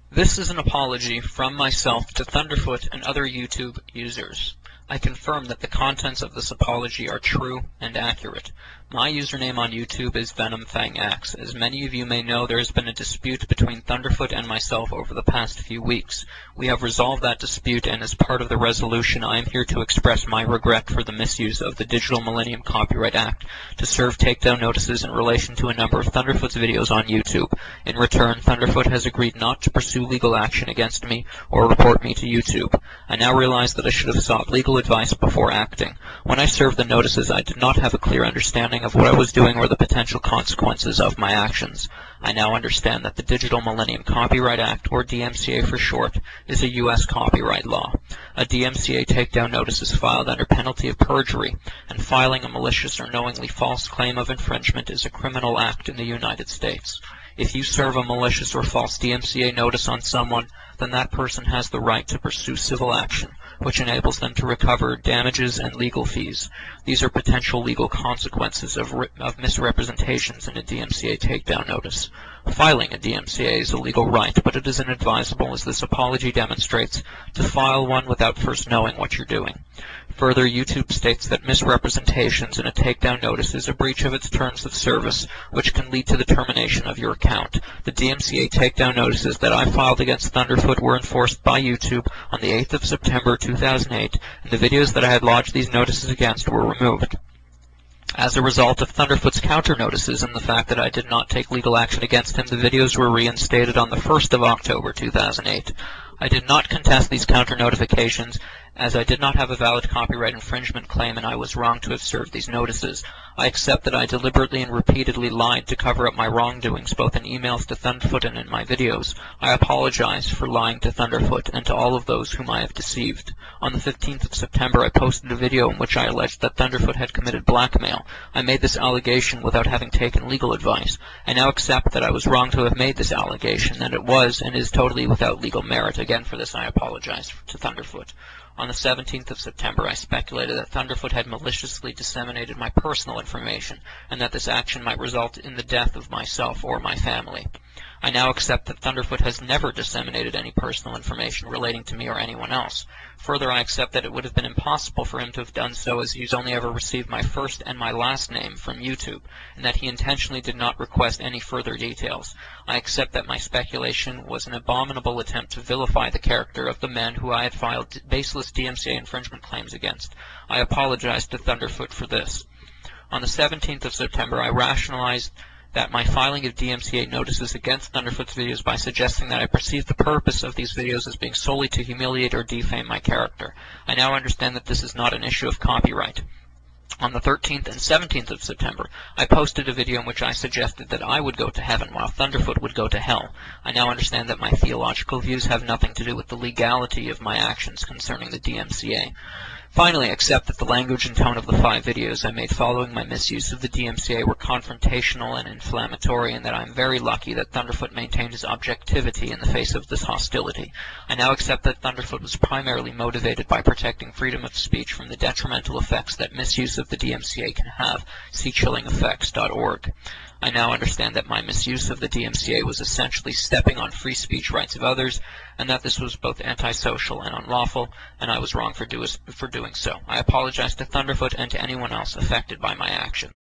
This is an apology from myself to Thunderfoot and other YouTube users. I confirm that the contents of this apology are true and accurate. My username on YouTube is Venomfangx. As many of you may know, there has been a dispute between Thunderfoot and myself over the past few weeks. We have resolved that dispute, and as part of the resolution, I am here to express my regret for the misuse of the Digital Millennium Copyright Act to serve takedown notices in relation to a number of Thunderfoot's videos on YouTube. In return, Thunderfoot has agreed not to pursue legal action against me or report me to YouTube. I now realize that I should have sought legal advice before acting. When I served the notices, I did not have a clear understanding of what I was doing or the potential consequences of my actions. I now understand that the Digital Millennium Copyright Act, or DMCA for short, is a U.S. copyright law. A DMCA takedown notice is filed under penalty of perjury, and filing a malicious or knowingly false claim of infringement is a criminal act in the United States. If you serve a malicious or false DMCA notice on someone, then that person has the right to pursue civil action, which enables them to recover damages and legal fees. These are potential legal consequences of misrepresentations in a DMCA takedown notice. Filing a DMCA is a legal right, but it is inadvisable, as this apology demonstrates, to file one without first knowing what you're doing. Further, YouTube states that misrepresentations in a takedown notice is a breach of its terms of service, which can lead to the termination of your account. The DMCA takedown notices that I filed against Thunderfoot were enforced by YouTube on the 8th of September 2008, and the videos that I had lodged these notices against were removed. As a result of Thunderfoot's counter notices and the fact that I did not take legal action against him, the videos were reinstated on the 1st of October 2008. I did not contest these counter notifications, as I did not have a valid copyright infringement claim and I was wrong to have served these notices. I accept that I deliberately and repeatedly lied to cover up my wrongdoings, both in emails to Thunderfoot and in my videos. I apologize for lying to Thunderfoot and to all of those whom I have deceived. On the 15th of September, I posted a video in which I alleged that Thunderfoot had committed blackmail. I made this allegation without having taken legal advice. I now accept that I was wrong to have made this allegation, and it was and is totally without legal merit. Again, for this I apologize to Thunderfoot. On the 17th of September, I speculated that Thunderfoot had maliciously disseminated my personal information, and that this action might result in the death of myself or my family. I now accept that Thunderfoot has never disseminated any personal information relating to me or anyone else. Further, I accept that it would have been impossible for him to have done so, as he's only ever received my first and my last name from YouTube, and that he intentionally did not request any further details. I accept that my speculation was an abominable attempt to vilify the character of the men who I had filed baseless DMCA infringement claims against. I apologize to Thunderfoot for this. On the 17th of September, I rationalized that my filing of DMCA notices against Thunderfoot's videos by suggesting that I perceived the purpose of these videos as being solely to humiliate or defame my character. I now understand that this is not an issue of copyright. On the 13th and 17th of September, I posted a video in which I suggested that I would go to heaven while Thunderfoot would go to hell. I now understand that my theological views have nothing to do with the legality of my actions concerning the DMCA. Finally, I accept that the language and tone of the 5 videos I made following my misuse of the DMCA were confrontational and inflammatory, and that I am very lucky that Thunderfoot maintained his objectivity in the face of this hostility. I now accept that Thunderfoot was primarily motivated by protecting freedom of speech from the detrimental effects that misuse of the DMCA can have. See chillingeffects.org. I now understand that my misuse of the DMCA was essentially stepping on free speech rights of others, and that this was both antisocial and unlawful, and I was wrong for doing so. I apologize to Thunderfoot and to anyone else affected by my action.